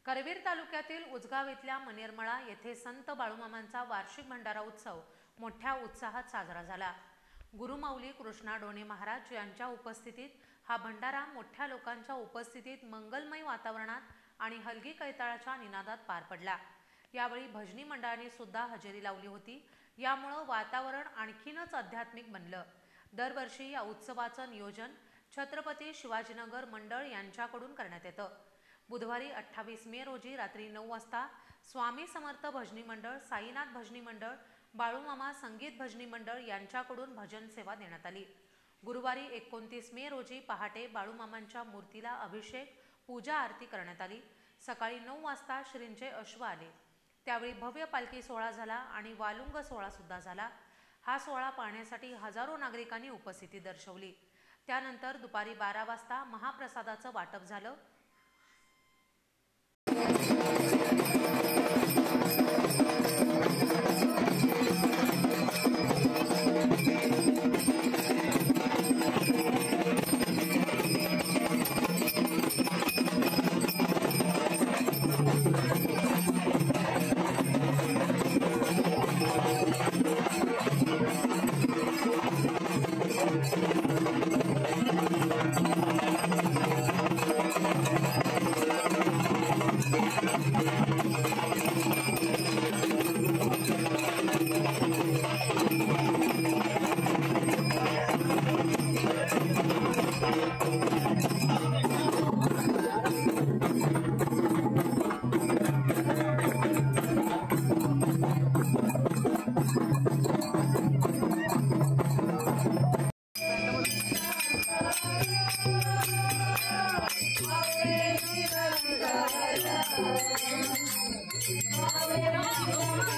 करवीर तालुक्यातील उजगाव इथल्या मनेरमळा येथे संत बाळूमामांचा वार्षिक भंडारा उत्सव मोठ्या उत्साहात साजरा झाला। गुरुमाऊली कृष्णा डोणे महाराज यांच्या उपस्थितीत हा भंडारा मोठ्या लोकांच्या उपस्थितीत मंगलमय वातावरणात आणि हलगी कैताळाच्या निनादात पार पडला। यावेळी भजनी मंडळाने सुद्धा हजेरी लावली होती। यामुळे वातावरण आणखीनच आध्यात्मिक बनलं। दरवर्षी या उत्सवाचं नियोजन छत्रपती शिवाजीनगर मंडळ यांच्याकडून करण्यात येतं। बुधवारी 28 मे रोजी रात्री 9 वाजता स्वामी समर्थ भजनी मंडळ, साईनाथ भजनी मंडळ, बाळूमामा संगीत भजनी मंडळ यांच्याकडून भजन सेवा देण्यात आली। गुरुवारी 29 मे रोजी पहाटे बाळूमामांच्या मूर्तीला अभिषेक, पूजा आरती करण्यात आली। सकाळी 9 वाजता श्रींचे अश्व आले। त्यावेळी भव्य पालखी सोहळा झाला आणि वालुंग सोहळा सुद्धा झाला। हा सोहळा पाहण्यासाठी हजारो नागरिकांनी उपस्थिती दर्शवली। त्यानंतर दुपारी 12 वाजता महाप्रसादाचं वाटप झालं। Oh,